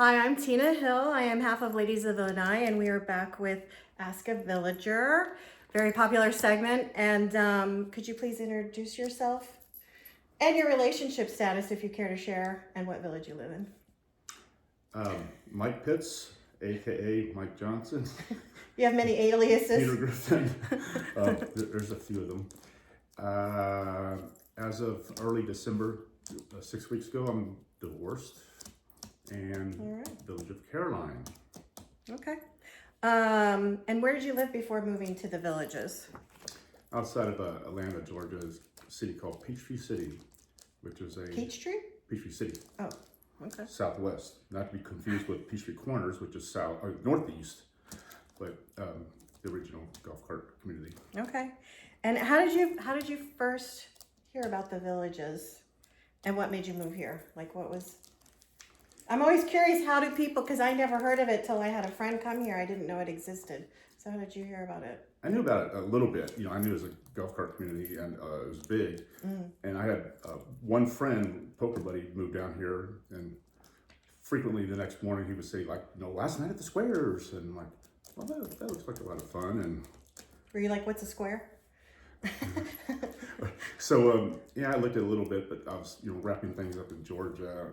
Hi, I'm Tina Hill. I am half of Ladies of the Lanai, and we are back with Ask a Villager. Very popular segment. And could you please introduce yourself and your relationship status, if you care to share, and what village you live in? Mike Pitts, aka Mike Johnson. You have many aliases. Peter Griffin. There's a few of them. As of early December, 6 weeks ago, I'm divorced and village of Caroline. Okay. And where did you live before moving to the villages? Outside of Atlanta, Georgia, is a city called Peachtree City, which is a Peachtree? Peachtree City. Oh, okay. Southwest, not to be confused with Peachtree Corners, which is south or northeast, but the original golf cart community. Okay. And how did you first hear about the villages, and what made you move here? Like, what was? I'm always curious, how do people? Because I never heard of it till I had a friend come here. I didn't know it existed. So how did you hear about it? I knew about it a little bit. You know, I knew it was a golf cart community and it was big. And I had one friend, poker buddy, moved down here, and frequently the next morning he would say, like, you know, last night at the Squares, and I'm like, well, that looks like a lot of fun. And Were you like, what's a square? so yeah, I looked at it a little bit, but I was, you know, wrapping things up in Georgia,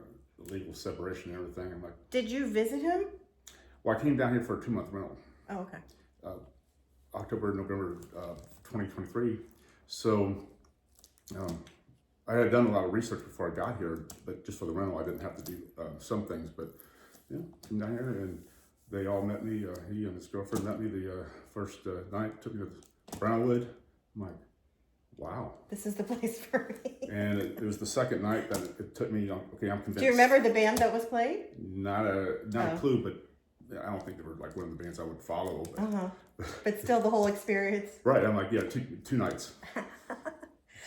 legal separation and everything. I'm like, Did you visit him? well, I came down here for a 2-month rental. Oh, okay. October, November 2023. So I had done a lot of research before I got here, but just for the rental, I didn't have to do some things. But yeah, came down here and they all met me. He and his girlfriend met me the first night, took me to Brownwood. I'm like, wow. This is the place for me. And it was the second night that it took me, okay, I'm convinced. Do you remember the band that was played? Not a clue, but I don't think they were like one of the bands I would follow. But, But still the whole experience. right, I'm like, yeah, two nights.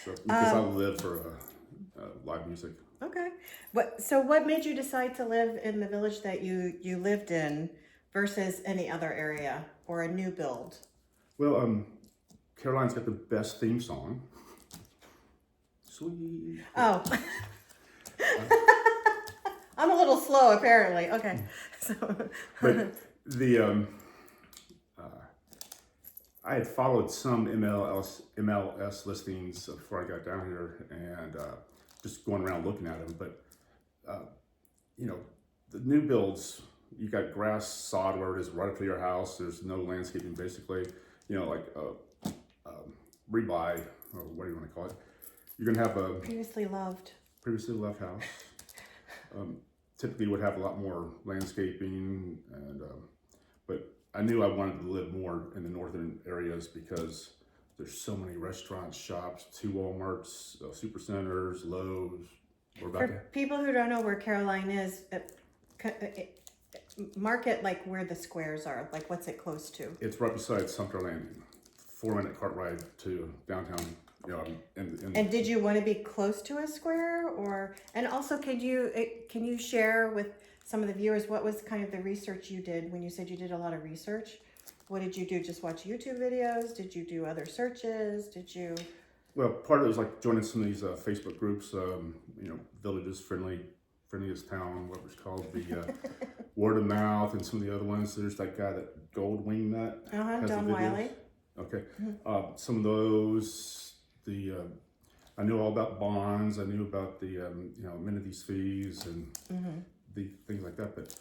So, because I live for live music. Okay. So what made you decide to live in the village that you lived in versus any other area or a new build? Well, Caroline's got the best theme song. Sweet. Oh. I'm a little slow, apparently. Okay. So. But the I had followed some MLS listings before I got down here, and just going around looking at them. But you know, the new builds, you got grass sod where it is right up to your house. There's no landscaping, basically. You know, like rebuy, or what do you want to call it? You're gonna have a Previously loved house. Typically would have a lot more landscaping, and but I knew I wanted to live more in the northern areas because there's so many restaurants, shops, 2 Walmarts, super centers, Lowe's. For people who don't know where Caroline is, mark it like where the squares are. Like, what's it close to? It's right beside Sumter Landing. 4-minute cart ride to downtown. You know, and did you want to be close to a square, or? And also, can you share with some of the viewers what was kind of the research you did when you said you did a lot of research? What did you do? Just watch YouTube videos? Did you do other searches? Did you? Well, part of it was like joining some of these Facebook groups. You know, villages friendliest town, what was called the word of mouth, and some of the other ones. There's that guy, that Gold Wing Nut. Don Wiley. Okay, some of those. I knew all about bonds. I knew about the you know, amenities fees and the things like that. But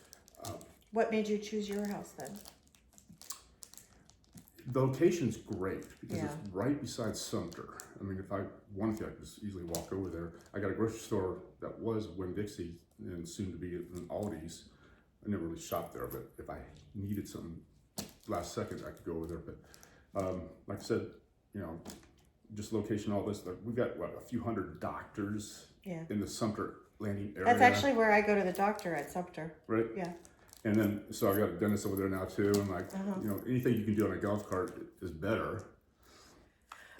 what made you choose your house then? the location's great because it's right beside Sumter. I mean, if I wanted to, I could just easily walk over there. I got a grocery store that was Winn-Dixie and soon to be an Aldi's. I never really shopped there, but if I needed something last second, I could go over there. But like I said, you know, just location, all this, we've got what, a few hundred doctors in the Sumter Landing area. That's actually where I go to the doctor, at Sumter. Right? Yeah. And then, so I got a dentist over there now too, and like, you know, anything you can do on a golf cart is better.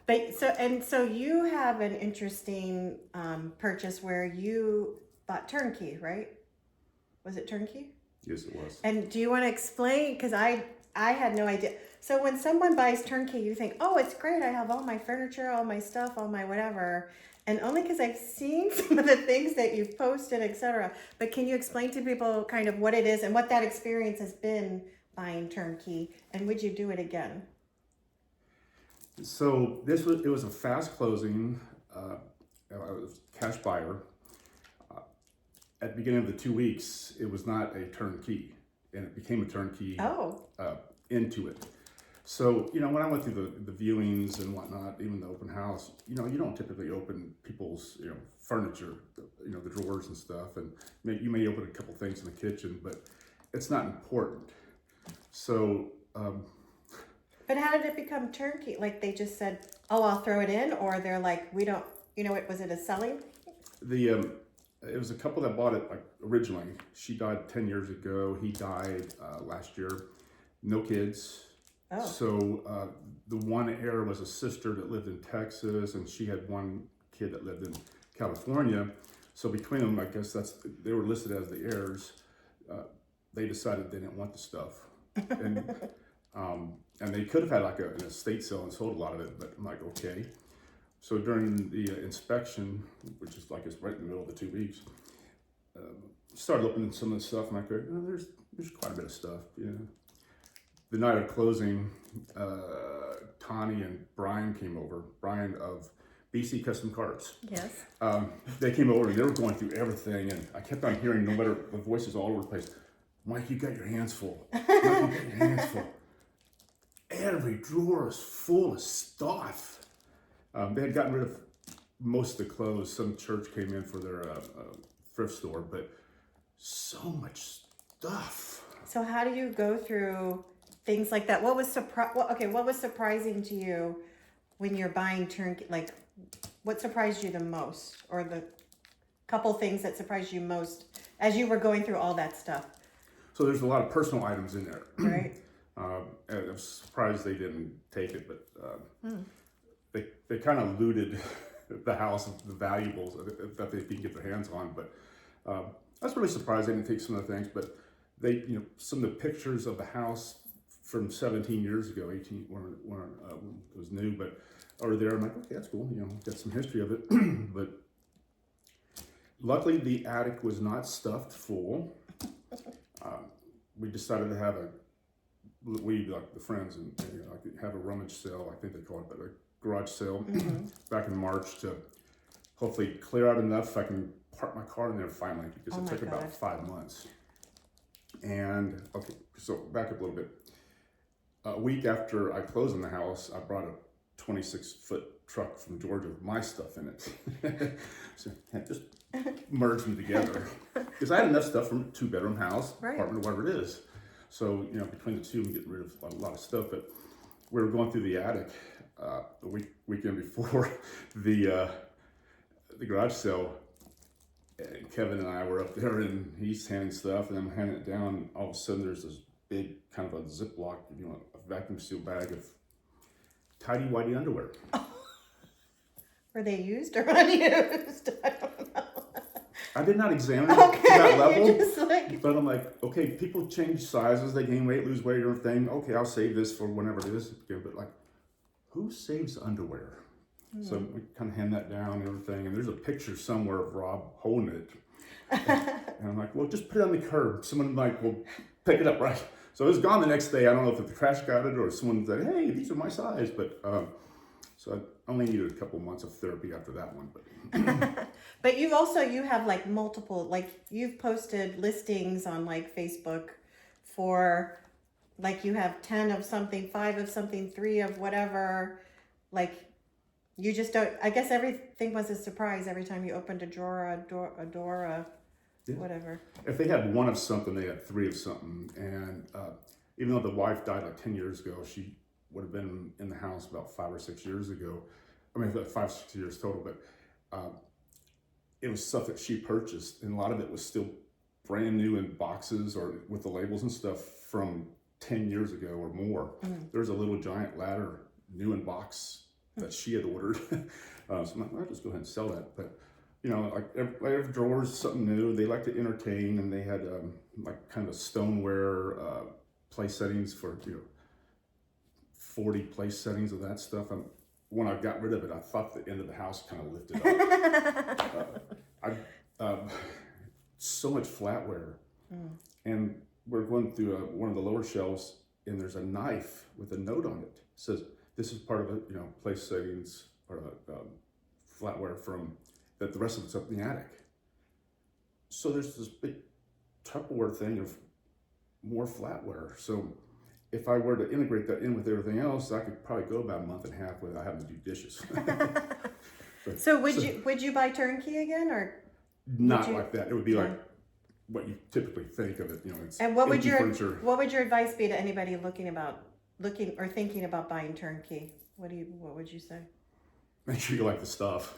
But so you have an interesting purchase where you bought turnkey, right? Was it turnkey? Yes, it was. And do you want to explain? Because I had no idea. So when someone buys turnkey, you think, oh, it's great. I have all my furniture, all my stuff, all my whatever. and only because I've seen some of the things that you've posted, etc. But can you explain to people kind of what it is and what that experience has been buying turnkey, and would you do it again? So it was a fast closing. I was a cash buyer. At the beginning of the 2 weeks, it was not a turnkey, and it became a turnkey Oh, into it. So, when I went through the viewings and whatnot, even the open house, you don't typically open people's, furniture, the drawers and stuff, and you may open a couple things in the kitchen, but it's not important. So, but how did it become turnkey? Like they just said, "Oh, I'll throw it in," or they're like, "We don't." Was it a selling? It was a couple that bought it like originally. She died 10 years ago. He died last year. No kids. Oh. So the one heir was a sister that lived in Texas, and she had one kid that lived in California. So between them, I guess they were listed as the heirs. They decided they didn't want the stuff, and they could have had like an estate sale and sold a lot of it. But I'm like, okay. So during the inspection, which is like it's right in the middle of the 2 weeks, started opening some of the stuff, and I go, there's quite a bit of stuff. The night of closing, Tani and Brian came over. Brian of BC Custom Carts. Yes. They came over and they were going through everything, and I kept on hearing the voices all over the place. Mike, you got your hands full. Mike, you got your hands full. Every drawer is full of stuff. They had gotten rid of most of the clothes. Some church came in for their thrift store, but so much stuff. So how do you go through things like that? What was surprising to you when you're buying turnkey? Like, what surprised you the most, or the couple things that surprised you most as you were going through all that stuff? So there's a lot of personal items in there. Right. I'm surprised they didn't take it, but they kind of looted the house of the valuables that they didn't get their hands on. But I was really surprised they didn't take some of the things. But they, some of the pictures of the house from 17 years ago, 18 when it was new, but are there. I'm like, okay, that's cool. Got some history of it. But luckily, the attic was not stuffed full. We decided to have like the friends and have a rummage sale. I think they call it, but a garage sale back in March to hopefully clear out enough I can park my car in there finally, because it took about 5 months. And okay, so back up a little bit. A week after I closed on the house, I brought a 26-foot truck from Georgia with my stuff in it. So I just merged them together because I had enough stuff from a 2-bedroom house, apartment, or whatever it is. So between the two, I'm getting rid of a lot of stuff. But we were going through the attic the weekend before the garage sale, and Kevin and I were up there, and he's handing stuff, and I'm handing it down. All of a sudden, there's this big kind of a Ziploc, a vacuum seal bag of tidy-whitey underwear. Were they used or unused? I don't know. I did not examine it to that level, But I'm like, okay, people change sizes, they gain weight, lose weight, or everything. Okay, I'll save this for whenever it is. But like, who saves underwear? So we kind of hand that down and everything, and there's a picture somewhere of Rob holding it. And I'm like, well, just put it on the curb. Someone will pick it up, right? So it was gone the next day. I don't know if the trash got it or someone said, hey, these are my size. But so I only needed a couple months of therapy after that one. But but you have like multiple, like you've posted listings on like Facebook for like you have 10 of something, 5 of something, 3 of whatever. Like you just don't, I guess everything was a surprise every time you opened a drawer, a door, whatever. If they had 1 of something, they had 3 of something. And even though the wife died like 10 years ago, she would have been in the house about 5 or 6 years ago. I mean, 5 or 6 years total, but it was stuff that she purchased, and a lot of it was still brand new in boxes or with the labels and stuff from 10 years ago or more. There's a little giant ladder, new in box, that she had ordered. So I'm like, I'll just go ahead and sell that. But like every drawer is something new. They like to entertain, and they had like kind of stoneware place settings for 40 place settings of that stuff. when I got rid of it, I thought the end of the house kind of lifted up. So much flatware, and we're going through one of the lower shelves, and there's a knife with a note on it. It says this is part of the place settings or flatware from that. The rest of it's up in the attic. So there's this big Tupperware thing of more flatware. So if I were to integrate that in with everything else, I could probably go about a month and a half without having to do dishes. So would you buy turnkey again, or not like that? It would be like what you typically think of it. It's and what would your furniture. What would your advice be to anybody looking or thinking about buying turnkey? What would you say? Make sure you like the stuff.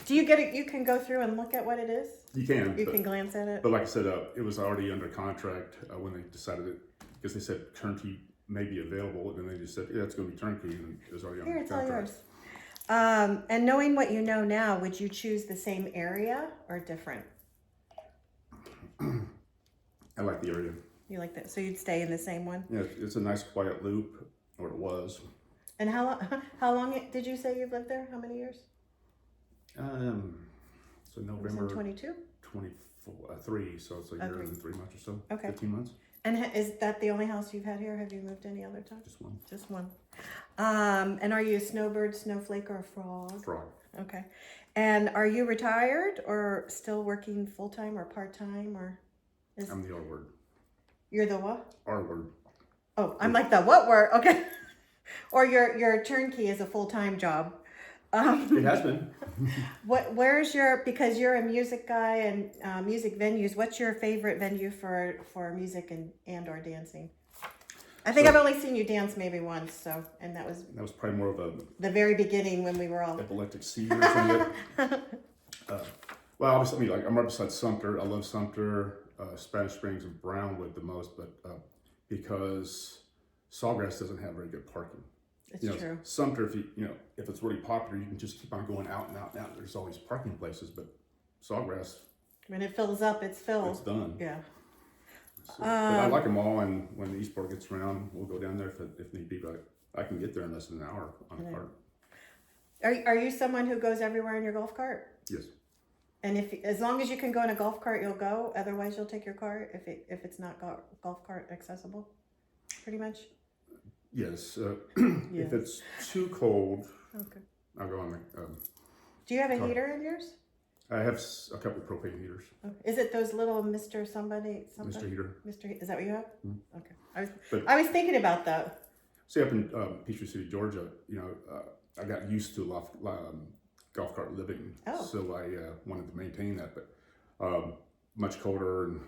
Do you get it? You can go through and look at what it is. You can. You can glance at it. But like I said, it was already under contract when they decided it, because they said turnkey may be available, and then they just said, yeah, it's going to be turnkey, and it was already under Here, it's contract. all yours. And knowing what you know now, would you choose the same area or different? I like the area. You like that? So you'd stay in the same one? Yeah, it's a nice quiet loop, or it was. And how long did you say you've lived there? How many years? So November 22? 3, so it's a year and 3 months or so. Okay. 15 months. And is that the only house you've had here? Have you moved any other time? Just one. Just one. And are you a snowbird, snowflake, or a frog? Frog. Okay. And are you retired or still working full-time or part-time, or I'm the R word. You're the what? R word. Oh, I'm like the what word? Okay. Or your turnkey is a full-time job. It has been. Because you're a music guy and music venues, what's your favorite venue for music and or dancing? I think I've only seen you dance maybe once, and that was probably more of the very beginning when we were all epileptic seizure or something. Well, obviously, I'm right beside Sumter. I love Sumter, Spanish Springs, and Brownwood the most, but because Sawgrass doesn't have very good parking. It's true. Sumter, if it's really popular, you can just keep on going out and out and out. There's always parking places, but Sawgrass, when it fills up, it's filled. it's done. Yeah. So, but I like them all, and when the Eastport gets around, we'll go down there if need be. But I can get there in less than an hour on a cart. Are you someone who goes everywhere in your golf cart? Yes. And as long as you can go in a golf cart, you'll go. Otherwise, you'll take your cart if it's not golf cart accessible. Pretty much. Yes. If it's too cold, okay, I'll go on the. Do you have a heater in yours? I have a couple of propane heaters. Okay. Is it those little Mr. Somebody? Mr. Heater. Is that what you have? Mm-hmm. Okay. I was thinking about that. See, up in Peachtree City, Georgia, I got used to golf cart living, so I wanted to maintain that, but much colder and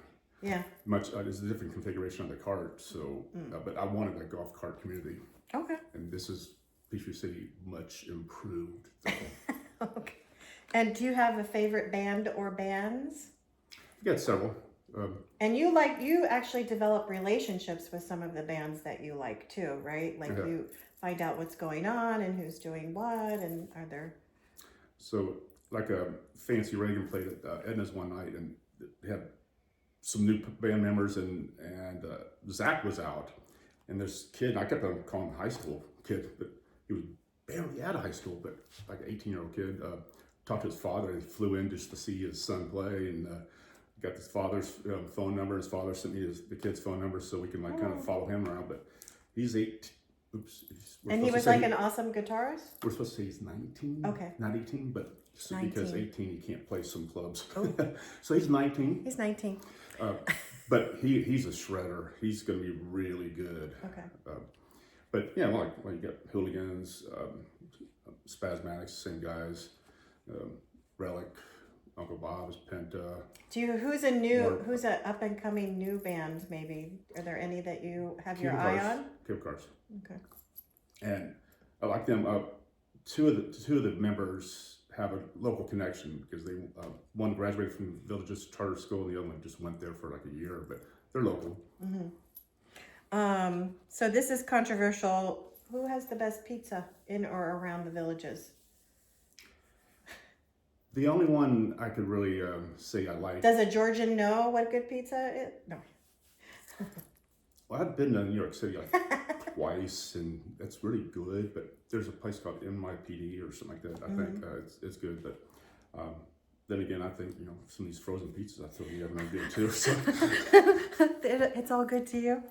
there's a different configuration on the cart. So, but I wanted a golf cart community. Okay. And this is Peachtree City, much improved. Okay. And do you have a favorite band or bands? I got several. And you actually develop relationships with some of the bands that you like too, right? Like you find out what's going on and who's doing what, and are there. So, like Fancy Reagan played at Edna's one night, and they had some new band members, and Zach was out, and this kid, I kept on calling him a high school kid, but he was barely out of high school, but like an 18-year-old kid. Talked to his father. He flew in just to see his son play, and got his father's phone number. His father sent me the kid's phone number so we can kind of follow him around. But he's 8. And he was like an awesome guitarist? We're supposed to say he's 19. Okay. Not 18, but 19. Because 18 he can't play some clubs. Oh. So he's 19. He's 19. But he's a shredder. He's going to be really good. Okay. But yeah, like you got Hooligans, Spasmatics, same guys. Relic, Uncle Bob's, Penta. Who's an up and coming new band maybe? Are there any that you have your eye on? Cable Cars. Okay. And I like them. Two of the members have a local connection because one graduated from Villages Charter School and the other one just went there for like a year, but they're local. Mm-hmm. So this is controversial. Who has the best pizza in or around the Villages? The only one I could really say I like. Does a Georgian know what good pizza is? No. Well, I've been to New York City like twice, and that's really good. But there's a place called NYPD or something like that. I think it's good. But then again, I think some of these frozen pizzas I throw together are good too. So It's all good to you.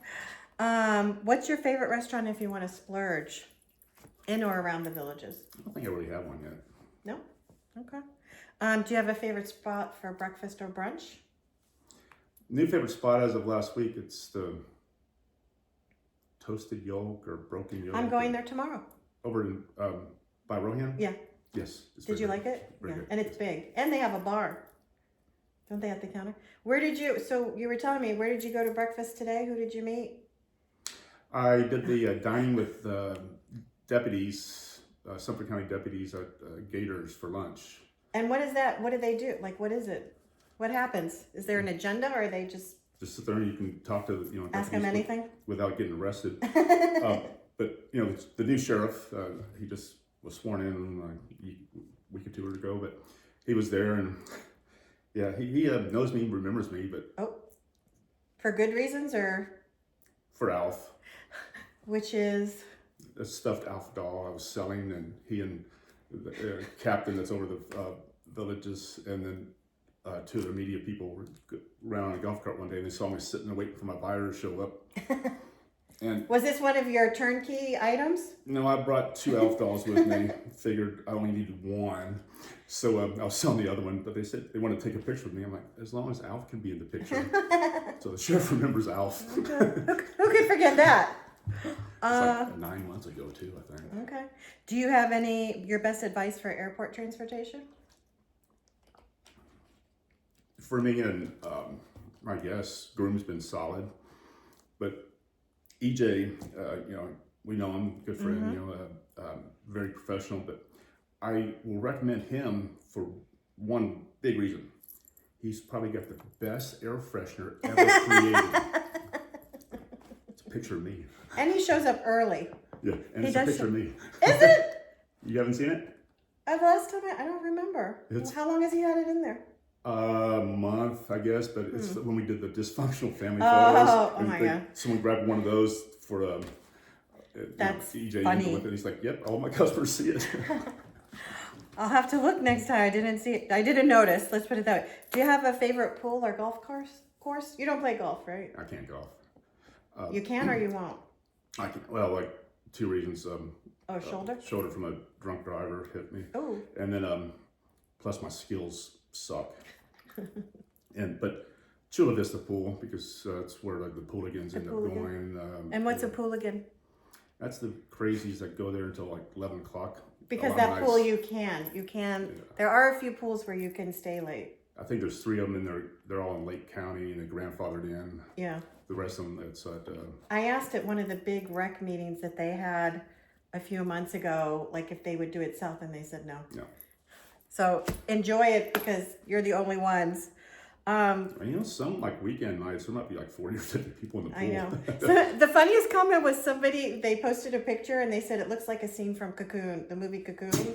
What's your favorite restaurant if you want to splurge in or around the Villages? I don't think I really have one yet. No? Okay. Do you have a favorite spot for breakfast or brunch? New favorite spot as of last week, it's the toasted yolk or broken yolk. I'm going there tomorrow. Over in by Rohan? Yeah. Yes. Did you like it? Very good. And it's big. And they have a bar. Don't they have the counter? So you were telling me, where did you go to breakfast today? Who did you meet? I did the dining with deputies, Sumter County deputies at Gators for lunch. And what is that? What do they do? Like, what is it? What happens? Is there an agenda, or are they just sit there and you can talk to ask them anything without getting arrested? But the new sheriff, he just was sworn in a week or two ago, but he was there, and yeah, he knows me, remembers me, but for good reasons, or for Alf, which is a stuffed Alf doll I was selling, and he and the captain that's over the Villages, and then two of the media people were around on a golf cart one day, and they saw me sitting there waiting for my buyer to show up. And was this one of your turnkey items? No, I brought two Alf dolls with me. Figured I only needed one, so I was selling the other one. But they said they wanted to take a picture with me. I'm like, as long as Alf can be in the picture. So the sheriff remembers Alf. Who could forget that? It's like 9 months ago too, I think. Okay. Do you have your best advice for airport transportation? For me, and I guess Groom's been solid, but EJ, we know him, good friend, very professional, but I will recommend him for one big reason. He's probably got the best air freshener ever created. It's a picture of me. And he shows up early. Yeah, and it's a picture of me. Is it? You haven't seen it? Last time, I don't remember. How long has he had it in there? A month, I guess, but it's when we did the dysfunctional family photos. Oh my God. Someone grabbed one of those for That's EJ funny. with it. He's like, "Yep, all my customers see it." I'll have to look next time. I didn't see it. I didn't notice. Let's put it that way. Do you have a favorite pool or golf course? You don't play golf, right? I can't golf. You can or you won't? I can. Well, like two reasons. Shoulder? Shoulder from a drunk driver hit me. Oh. And then plus my skills suck. But Chula Vista pool, because that's where the Pooligans end up going. And what's a Pooligan? That's the crazies that go there until like 11 o'clock. Because that pool you can. Yeah. There are a few pools where you can stay late. I think there's 3 of them, and they're all in Lake County, and they're grandfathered in. Yeah. The rest of them, it's at... I asked at one of the big rec meetings that they had a few months ago, like if they would do it south, and they said no. No. So enjoy it because you're the only ones. Some like weekend nights, there might be like 40 or 50 people in the pool. I know. So the funniest comment was they posted a picture and they said it looks like a scene from Cocoon, the movie Cocoon.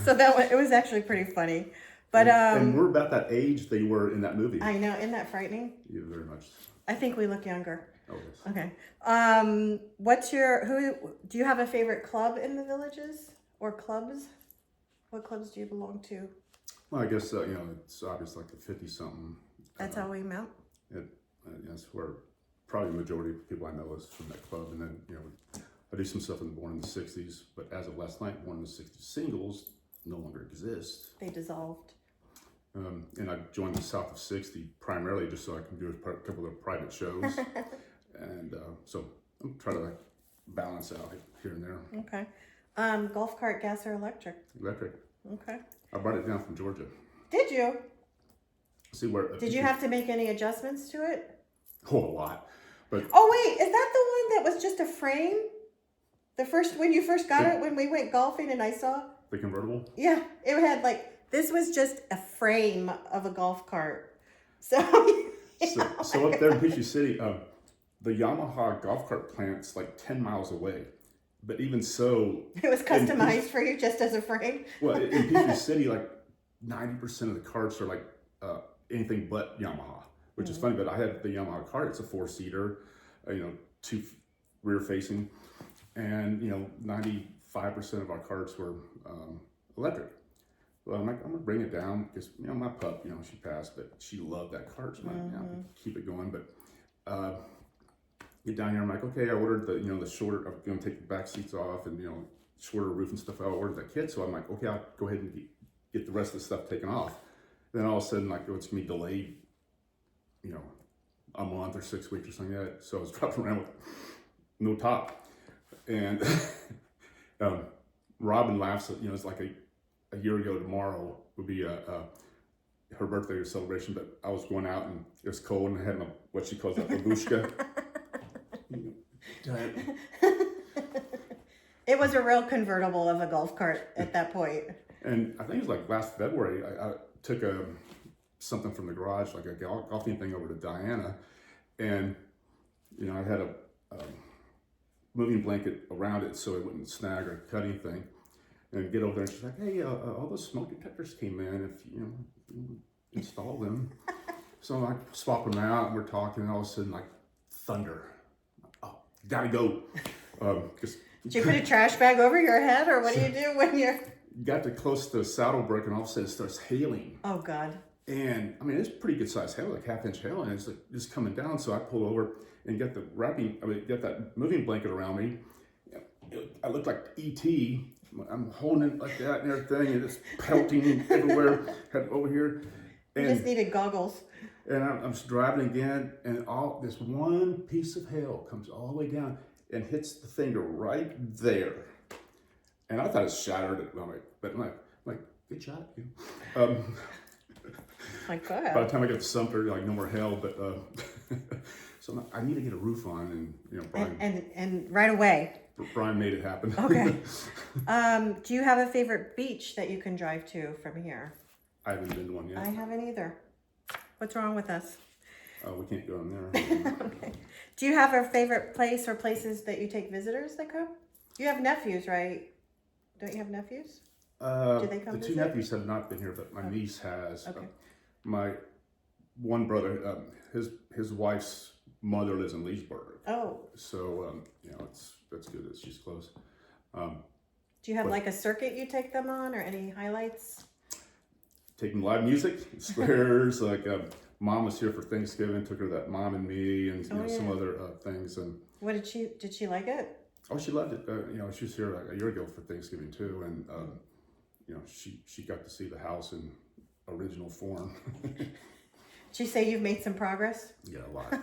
So it was actually pretty funny. But and we're about that age they were in that movie. I know, isn't that frightening? Yeah, very much. I think we look younger. Oh, yes. Okay. Do you have a favorite club in the Villages or clubs? What clubs do you belong to? Well, I guess, it's obvious like the 50-something. That's how we met. That's where probably the majority of people I know is from that club. And then, I do some stuff Born in the 60s, but as of last night, Born in the 60s singles no longer exist. They dissolved. And I joined the South of 60 primarily just so I can do a couple of private shows. And so I'm trying to balance out here and there. Okay. Golf cart, gas or electric? Electric. Okay. I brought it down from Georgia. Did you? See where? Did you have to make any adjustments to it? Oh, a lot. But oh wait, is that the one that was just a frame? When you first got it, when we went golfing and I saw? The convertible? Yeah, it had this was just a frame of a golf cart. So up there in Peachtree City, the Yamaha golf cart plant's like 10 miles away. But even so... It was customized for you just as a frame? Well, in Peachtree City, like 90% of the carts are like anything but Yamaha. which is funny, but I had the Yamaha cart. It's a 4-seater, you know, 2 rear facing, and, you know, 95% of our carts were electric. Well, I'm like, I'm gonna bring it down because, you know, my pup, you know, she passed, but she loved that cart. So I'm like, yeah, I'll keep it going. But get down here, I'm like, okay, I ordered the, you know, the shorter, I'm gonna take the back seats off and, you know, shorter roof and stuff. I ordered that kit. So I'm like, okay, I'll go ahead and get the rest of the stuff taken off. Then all of a sudden, like, it's gonna be delayed, you know, a month or 6 weeks or something like that. So I was dropping around with no top. And Robin laughs at, you know, it's like a year ago tomorrow would be her birthday or celebration, but I was going out and it was cold and I had what she calls a babushka. It was a real convertible of a golf cart at that point. And I think it was like last February, I took something from the garage, like a golfing thing, over to Diana, and, you know, I had a moving blanket around it so it wouldn't snag or cut anything. And get over there and she's like, hey, all those smoke detectors came in, if you install them. So I swap them out and we're talking, and all of a sudden, like, thunder. Oh, gotta go. Did you put a trash bag over your head, or what do you do when you're... Got to close to Saddlebrook and all of a sudden it starts hailing. Oh, God. And I mean, it's pretty good sized hail, like 1/2-inch hail, and it's like just coming down. So I pull over and get get that moving blanket around me. I look like E.T. I'm holding it like that and everything, and it's pelting everywhere. Head over here. And, You just needed goggles. And I'm just driving again, and this one piece of hail comes all the way down and hits the finger right there. And I thought it shattered it, but I'm like, good shot, you know. My God. By the time I got to Sumter, like, no more hail, but so I'm like, I need to get a roof on, and, you know, Brian and right away. Brian made it happen. Okay. Do you have a favorite beach that you can drive to from here? I haven't been to one yet. I haven't either. What's wrong with us? We can't go in there. Okay. Do you have a favorite place or places that you take visitors that come? You have nephews, right? Don't you have nephews? Do they come The 2 visit? nephews have not been here, but my niece has. Okay. My one brother, his wife's mother lives in Leesburg. Oh. So, you know, that's good that she's close. Do you have like a circuit you take them on, or any highlights? Taking live music, squares, like Mom was here for Thanksgiving, took her to that Mom and Me, and, you know, some other things. And what did she like it? oh, she loved it. You know, she was here like a year ago for Thanksgiving too, and you know, she got to see the house in original form. Did she say you've made some progress? Yeah, a lot.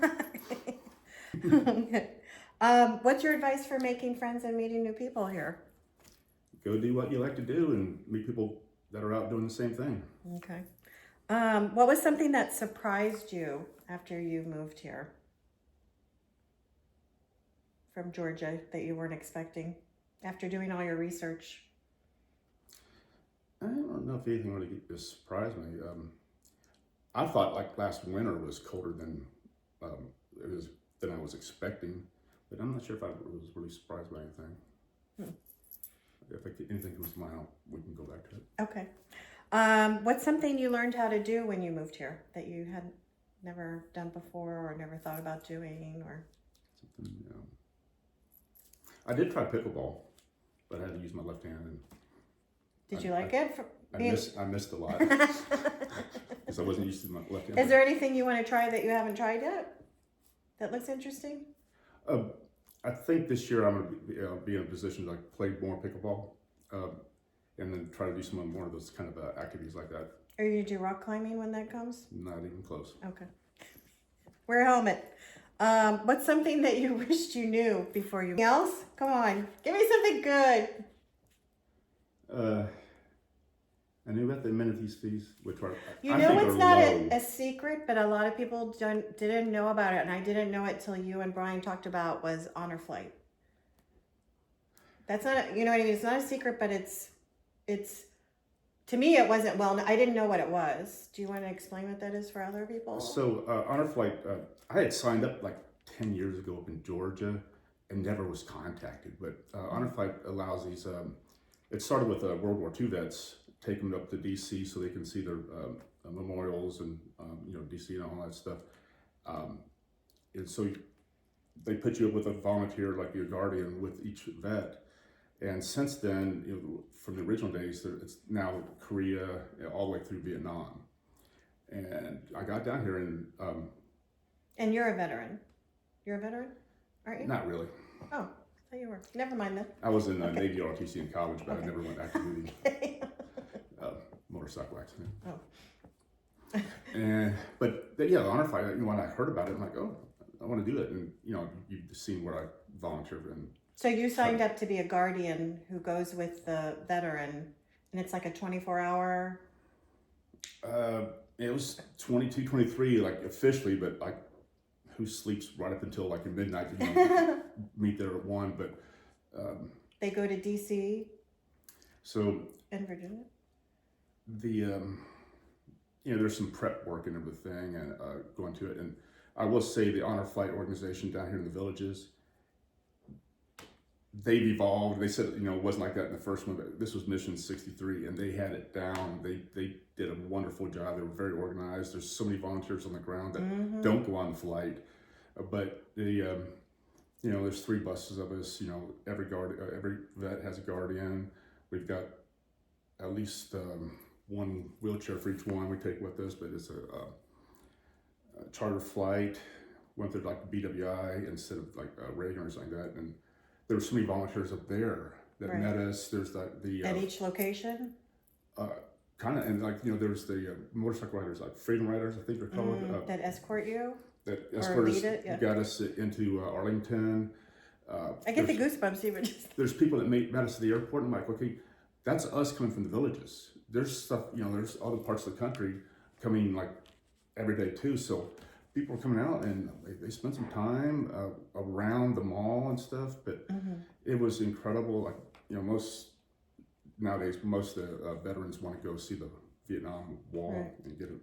Okay. What's your advice for making friends and meeting new people here? Go do what you like to do and meet people that are out doing the same thing. Okay. What was something that surprised you after you moved here from Georgia that you weren't expecting after doing all your research? I don't know if anything really surprised me. I thought like last winter was colder than I was expecting, but I'm not sure if I was really surprised by anything. If anything comes to mind, we can go back to it. Okay. What's something you learned how to do when you moved here that you had never done before or never thought about doing, or? Something, you know. I did try pickleball, but I had to use my left hand. And did you like it? I missed a lot because I wasn't used to my left hand. Is there anything you want to try that you haven't tried yet that looks interesting? I think this year I'm going to be in a position to like play more pickleball, and then try to do some more of those kind of activities like that. Are you going to do rock climbing when that comes? Not even close. Okay. Wear a helmet. What's something that you wished you knew before you... Anything else? Come on. Give me something good. I knew about the amenities fees, which are, You know, it's not a secret, but a lot of people didn't know about it, and I didn't know it till you and Brian talked about was Honor Flight. That's not, you know what I mean? It's not a secret, but it's to me, it wasn't I didn't know what it was. Do you want to explain what that is for other people? So Honor Flight, I had signed up like 10 years ago up in Georgia and never was contacted, but Honor Flight allows these, it started with World War II vets, take them up to DC so they can see their memorials and, you know, DC and all that stuff. And so they put you up with a volunteer, like your guardian, with each vet. And since then, from the original days, it's now Korea, all the way through Vietnam. And I got down here and... And you're a veteran. You're a veteran, aren't you? Not really. Oh, I thought you were. Never mind then. I was in Navy ROTC in college, but I never went active duty. Okay. Motorcycle accident. Oh. But yeah, the honor fight, when I heard about it, I'm like, oh, I want to do it. And, you've seen what I volunteered in. So you signed up to be a guardian who goes with the veteran, and it's like a 24-hour... It was 22, 23, like officially, but like who sleeps right up until like midnight, meet there at 1, but... They go to DC? So... And Virginia? There's some prep work and everything, and going to it. And I will say the honor flight organization down here in the villages, they've evolved. They said, it wasn't like that in the first one, but this was Mission 63, and they had it down. They did a wonderful job. They were very organized. There's so many volunteers on the ground that don't go on the flight, but there's 3 buses of us. Every vet has a guardian. We've got at least 1 wheelchair for each one we take with us, but it's a charter flight. Went through like BWI instead of like Reagan or something like that, and there were so many volunteers up there that met us. There's the at each location. Kind of, and there's the motorcycle riders, like freedom riders, I think they're called. That escort you. That escort us, got us into Arlington. I get the goosebumps even just. There's people that met us at the airport, and I'm like, okay, that's us coming from the villages. There's stuff, there's other parts of the country coming like every day too. So people are coming out and they spend some time around the mall and stuff. But it was incredible. Like, nowadays, most of the veterans want to go see the Vietnam Wall and get it.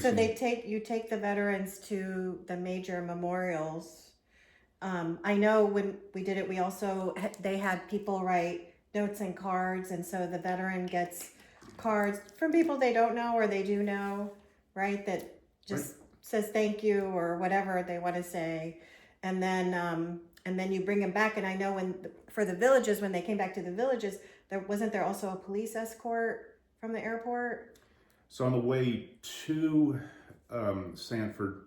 So you take the veterans to the major memorials. I know when we did it, they had people write notes and cards, and so the veteran gets cards from people they don't know or they do know, right? That just says thank you or whatever they want to say, and then you bring them back. And I know for the villages, when they came back to the villages, there also a police escort from the airport. So on the way to Sanford,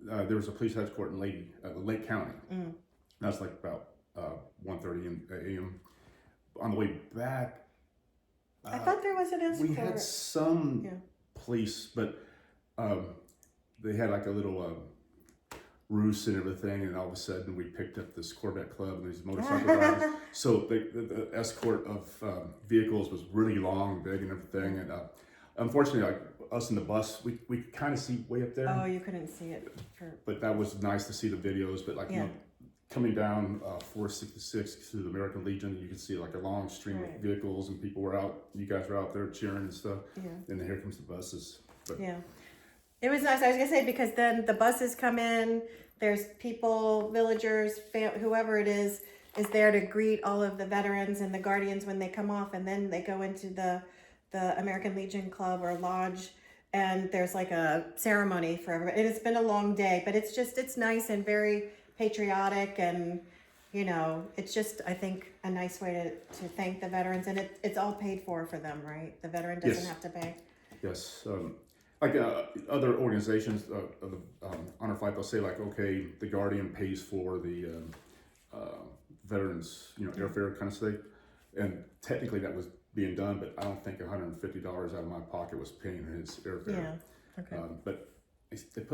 there was a police escort in Lake County. That's like about 1:30 a.m. On the way back, I thought there was an escort. We had some police, but they had like a little roost and everything, and all of a sudden we picked up this Corvette club and these motorcycle drivers. So the escort of vehicles was really long, big, and everything. And unfortunately, like us in the bus, we kind of see way up there. Oh, you couldn't see it. But that was nice to see the videos. But coming down 466 to the American Legion, you could see like a long stream of vehicles, and people were out. You guys were out there cheering and stuff. Yeah. And then here comes the buses. But, it was nice. I was gonna say, because then the buses come in. There's people, villagers, whoever it is there to greet all of the veterans and the guardians when they come off, and then they go into the American Legion Club or Lodge, and there's like a ceremony for everybody. And it's been a long day, but it's nice and very patriotic, and it's just, I think, a nice way to thank the veterans, and it's all paid for them, right? The veteran doesn't have to pay. Yes. Like other organizations of the honor flight, they'll say like, okay, the guardian pays for the veterans, airfare kind of thing, and technically that was being done, but I don't think $150 out of my pocket was paying his airfare. Yeah. Okay. But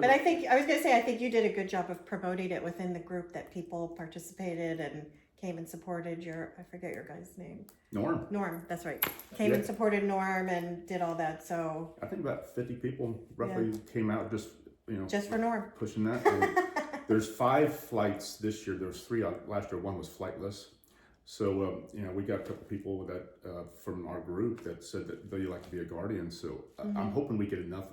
I think you did a good job of promoting it within the group, that people participated and came and supported I forget your guy's name. Norm, that's right. Came and supported Norm and did all that. So I think about 50 people roughly came out just for Norm. Pushing that. There's 5 flights this year. There was 3 last year. 1 was flightless. So we got a couple people that from our group that said that they like to be a guardian. So I'm hoping we get enough.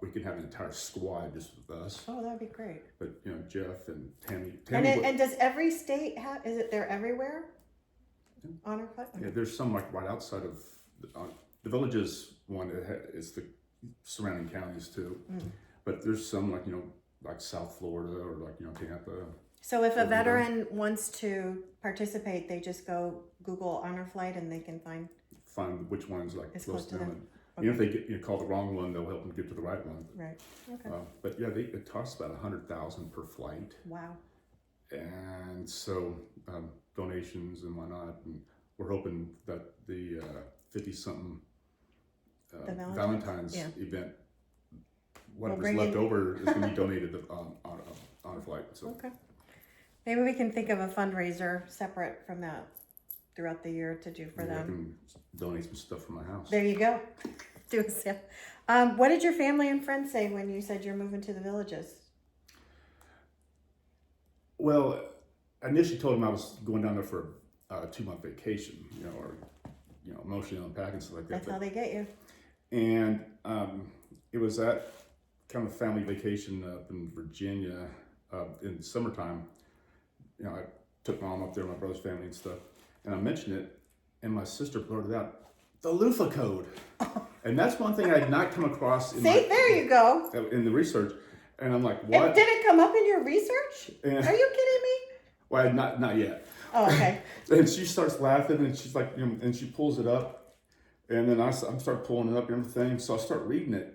We can have an entire squad just with us. Oh, that'd be great. But Jeff and Tammy. And does every state have? Is it there everywhere? Honor flight. Yeah, there's some like right outside of the villages. One is the surrounding counties too. But there's some like South Florida or like Tampa. So if a Orlando. veteran wants to participate, they just go Google Honor Flight and they can find Which one's like It's close close to to them. them. And if they get call the wrong one, they'll help them get to the right one. right. Okay. But yeah, it costs about $100,000 per flight, Wow. and so donations and whatnot. And we're hoping that the 50-something The Valentine's Yeah. event, We'll whatever's bring left in- over is going to be donated to Honor Flight. So Okay. Maybe we can think of a fundraiser separate from that throughout the year to do for maybe I them. can donate some stuff from my house. There you go. Do a sale. What did your family and friends say when you said you're moving to the Villages? Well, I initially told them I was going down there for a 2-month vacation, or emotionally unpacking stuff like that. That's how they get you. And it was that kind of family vacation up in Virginia in the summertime. I took Mom up there, my brother's family and stuff, and I mentioned it, and my sister blurted out, the loofah code. And that's one thing I had not come across in there you go. in the research. And I'm like, what? Did it come up in your research? And, Are you kidding me? well, not yet. Oh, okay. And she starts laughing, and she's like, and she pulls it up, and then I start pulling it up and everything. So I start reading it,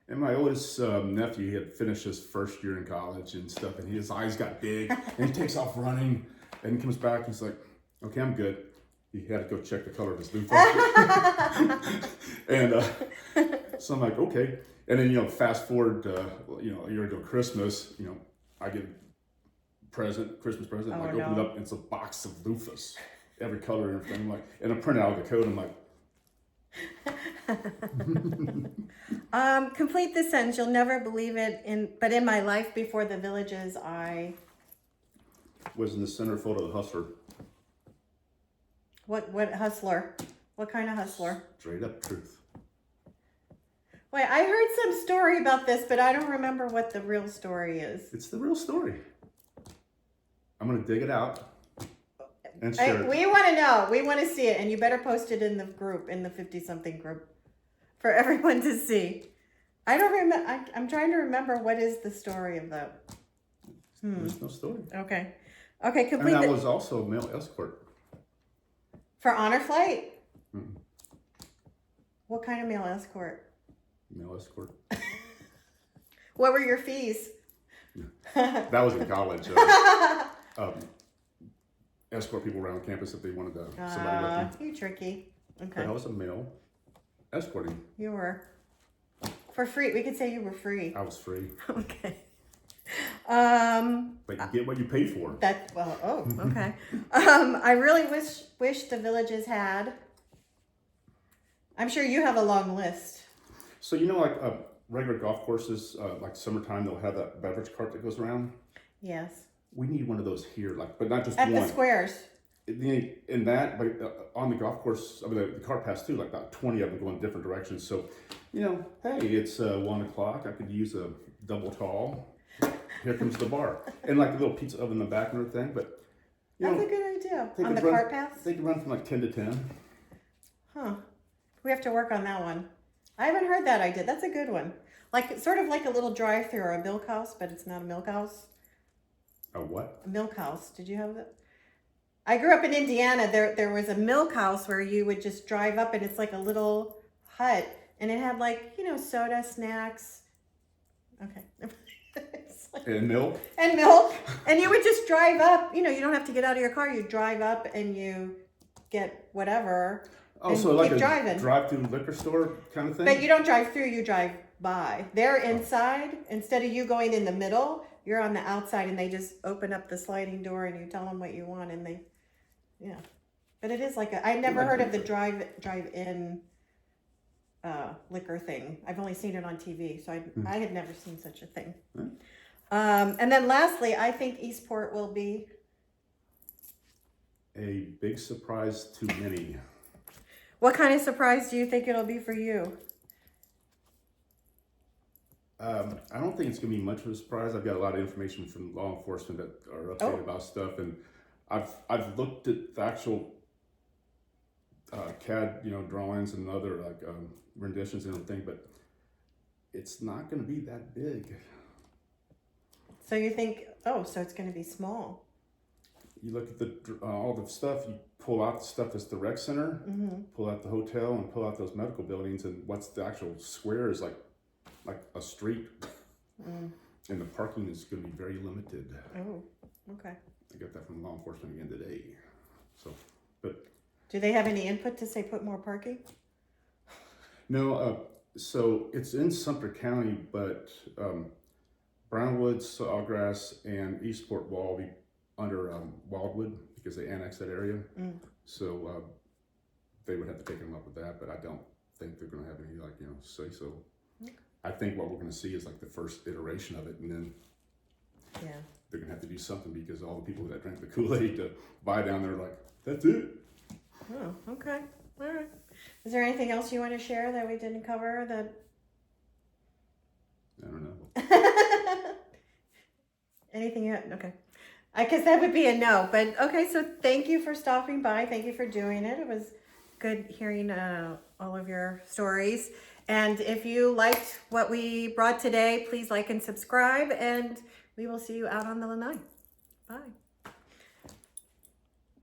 and my oldest nephew, he had finished his first year in college and stuff, and his eyes got big, and he takes off running, and he comes back, and he's like, okay, I'm good. He had to go check the color of his loofah. And so I'm like, okay. And then, fast forward, a year ago, Christmas, I get Christmas present. Oh, I open it up, and it's a box of loofahs, every color and everything. I'm like, and I print out the code. I'm like, Complete this sentence. You'll never believe it. But in my life before the Villages, I. was in the centerfold of the hustler. What hustler? What kind of hustler? Straight up truth. Wait, I heard some story about this, but I don't remember what the real story is. It's the real story. I'm gonna dig it out and share it. We want to know. We want to see it, and you better post it in the group, in the 50-something group, for everyone to see. I don't remember. I'm trying to remember what is the story of that. There's no story. Okay. Okay. And Complete. I was also a male escort. For Honor Flight. Mm. What kind of male escort? Male escort. What were your fees? That was in college. Escort people around campus if they wanted to. Somebody with them. You tricky. But Okay. I was a male escorting. You were. For free. We could say you were free. I was free. Okay. But you get what you pay for. Okay. I really wish the Villages had. I'm sure you have a long list. So like regular golf courses, like summertime, they'll have that beverage cart that goes around. Yes. We need one of those here, but not just At one. the squares. In that, but on the golf course, the cart pass too, like about 20 of them going different directions. So, hey, it's 1 o'clock. I could use a double tall. Here comes the bar, and like a little pizza oven in the back and everything. But That's a good idea. they On the could run- cart paths? They can run from like 10 to 10. Huh. We have to work on that one. I haven't heard that idea. That's a good one. Sort of like a little drive-through or a milk house, but it's not a milk house. A what? A milk house. Did you have that? I grew up in Indiana. There was a milk house where you would just drive up, and it's like a little hut, and it had soda, snacks. Okay. And milk. And milk. And you would just drive up. You don't have to get out of your car. You drive up and you get whatever. Oh, and so like keep a driving. drive-through liquor store kind of thing? But you don't drive through, you drive by. They're inside. Instead of you going in the middle, you're on the outside, and they just open up the sliding door and you tell them what you want, and they, yeah. But it is I never heard of the drive-in liquor thing. I've only seen it on TV, so I had never seen such a thing. And then lastly, I think Eastport will be A big surprise to many. What kind of surprise do you think it'll be for you? I don't think it's going to be much of a surprise. I've got a lot of information from law enforcement that are updated about stuff, and I've looked at the actual CAD, drawings and other renditions and everything. But it's not going to be that big. So you think, oh, so it's going to be small. You look at all the stuff, you pull out the stuff that's the rec center, pull out the hotel, and pull out those medical buildings, and what's the actual square is like a street. And the parking is going to be very limited. Oh, okay. I got that from law enforcement again today. So, but Do they have any input to say put more parking? no, so it's in Sumter County, but Brownwood, Sawgrass, and Eastport will all be under Wildwood because they annexed that area. So they would have to take them up with that, but I don't think they're going to have any say so. I think what we're going to see is like the first iteration of it, and then they're going to have to do something because all the people that drank the Kool-Aid to buy down there are like, that's it. Oh, okay. All right. Is there anything else you want to share that we didn't cover that? I don't know. Anything yet? Okay. I guess that would be a no, but okay. So thank you for stopping by. Thank you for doing it. It was good hearing all of your stories. And if you liked what we brought today, please like and subscribe, and we will see you out on the Lanai. Bye.